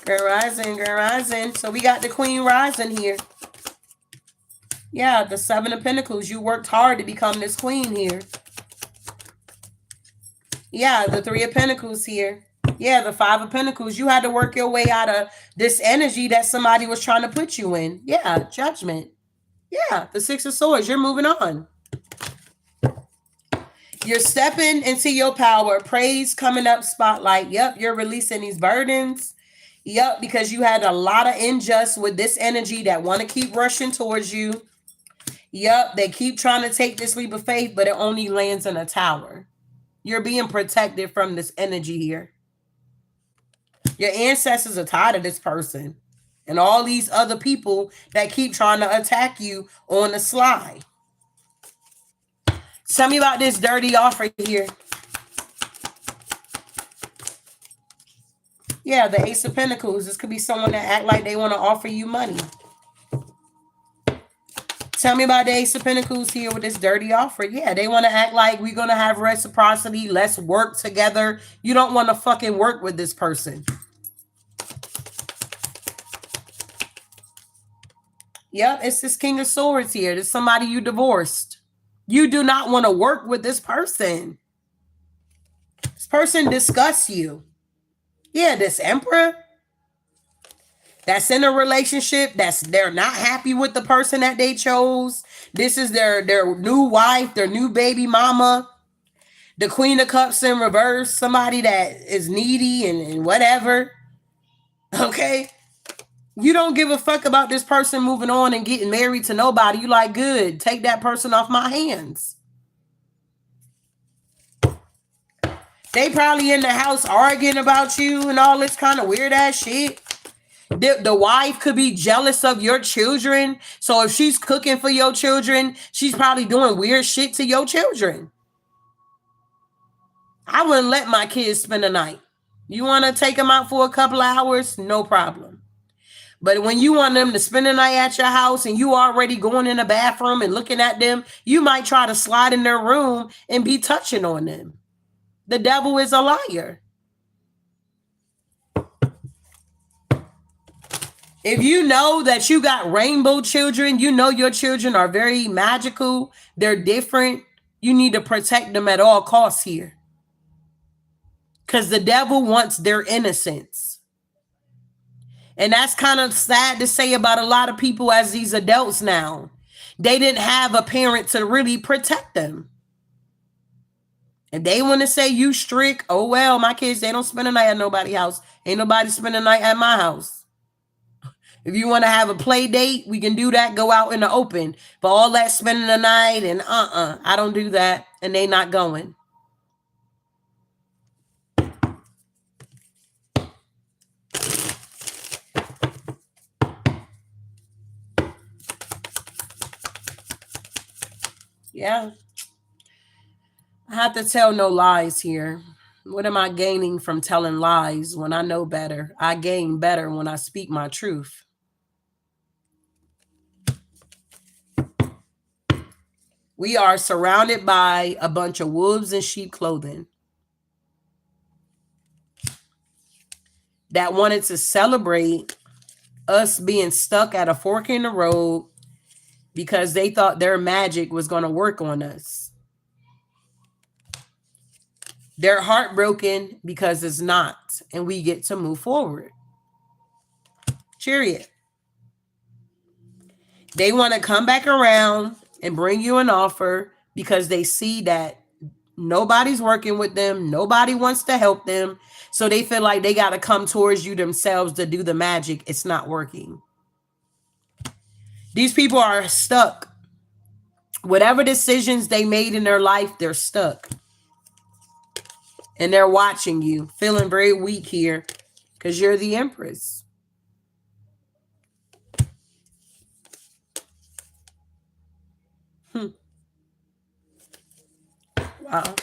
[SPEAKER 1] Girl rising. Girl rising. So we got the Queen rising here. Yeah, the 7 of Pentacles. You worked hard to become this queen here. Yeah, the 3 of Pentacles here. Yeah, the 5 of Pentacles. You had to work your way out of this energy that somebody was trying to put you in. Yeah, Judgment. Yeah, the 6 of Swords. You're moving on. You're stepping into your power. Praise coming up, spotlight. Yep, you're releasing these burdens. Yep, because you had a lot of unjust with this energy that want to keep rushing towards you. Yep, they keep trying to take this leap of faith, but it only lands in a tower. You're being protected from this energy here. Your ancestors are tired of this person and all these other people that keep trying to attack you on the slide. Tell me about this dirty offer here. Yeah, the Ace of Pentacles. This could be someone that act like they want to offer you money. Tell me about the Ace of Pentacles here with this dirty offer. Yeah, they want to act like we're going to have reciprocity. Let's work together. You don't want to fucking work with this person. Yep, it's this King of Swords here. There's somebody you divorced. You do not want to work with this person. This person disgusts you. Yeah, this Emperor that's in a relationship, they're not happy with the person that they chose. This is their new wife, their new baby mama. The Queen of Cups in reverse, somebody that is needy and whatever. Okay? You don't give a fuck about this person moving on and getting married to nobody. You like, good, take that person off my hands. They probably in the house arguing about you and all this kind of weird ass shit. The wife could be jealous of your children. So if she's cooking for your children, she's probably doing weird shit to your children. I wouldn't let my kids spend the night. You want to take them out for a couple of hours? No problem. But when you want them to spend the night at your house and you already going in the bathroom and looking at them, you might try to slide in their room and be touching on them. The devil is a liar. If you know that you got rainbow children, you know your children are very magical, they're different, you need to protect them at all costs here. Because the devil wants their innocence. And that's kind of sad to say about a lot of people as these adults now. They didn't have a parent to really protect them. If they want to say you strict, oh well, my kids, they don't spend the night at nobody's house. Ain't nobody spend the night at my house. If you want to have a play date, we can do that. Go out in the open. But all that spending the night and I don't do that. And they not going. Yeah. I have to tell no lies here. What am I gaining from telling lies when I know better? I gain better when I speak my truth. We are surrounded by a bunch of wolves in sheep clothing that wanted to celebrate us being stuck at a fork in the road because they thought their magic was going to work on us. They're heartbroken because it's not, and we get to move forward. Chariot. They want to come back around and bring you an offer because they see that nobody's working with them. Nobody wants to help them. So they feel like they got to come towards you themselves to do the magic. It's not working. These people are stuck. Whatever decisions they made in their life, they're stuck. And they're watching you, feeling very weak here because you're the Empress. Wow.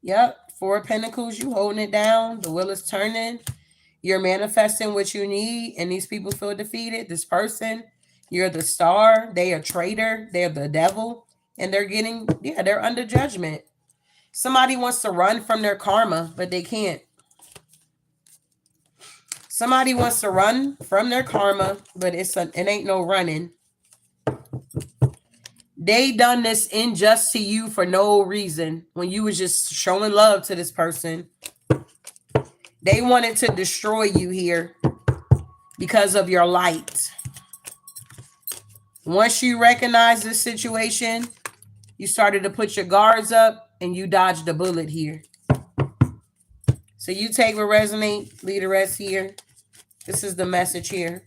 [SPEAKER 1] Yep. 4 of Pentacles, you holding it down. The wheel is turning. You're manifesting what you need, and these people feel defeated. This person, you're the star. They a traitor. They're the devil. And they're getting, they're under judgment. Somebody wants to run from their karma, but they can't. Somebody wants to run from their karma, but it ain't no running. They done this unjust to you for no reason when you was just showing love to this person. They wanted to destroy you here because of your light. Once you recognize this situation, you started to put your guards up and you dodged a bullet here. So you take what resonate, leave the rest here. This is the message here.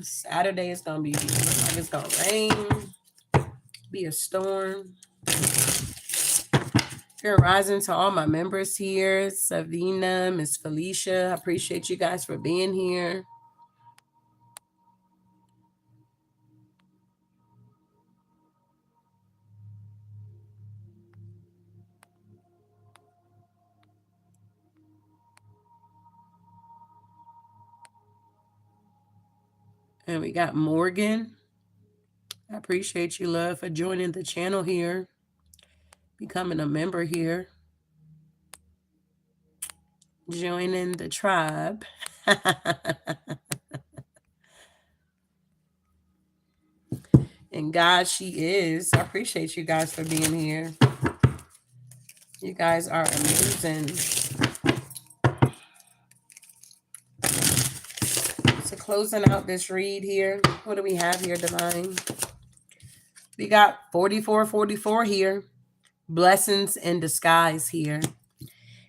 [SPEAKER 1] Saturday is gonna be like it's gonna rain, be a storm. Good rising to all my members here. Savina, Miss Felicia, I appreciate you guys for being here. And we got Morgan. I appreciate you, love, for joining the channel here, becoming a member here, joining the tribe. And God, she is. I appreciate you guys for being here. You guys are amazing. So closing out this read here, what do we have here, Divine? We got 4444 here. Blessings in disguise here.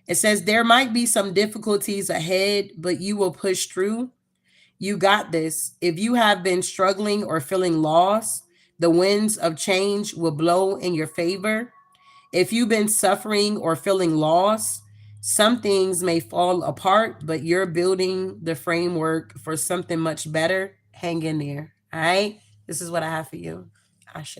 [SPEAKER 1] It says there might be some difficulties ahead, but you will push through. You got this. If you have been struggling or feeling lost, the winds of change will blow in your favor. If you've been suffering or feeling lost, Some things may fall apart, but you're building the framework for something much better. Hang in there. All right. This is what I have for you. Ashe.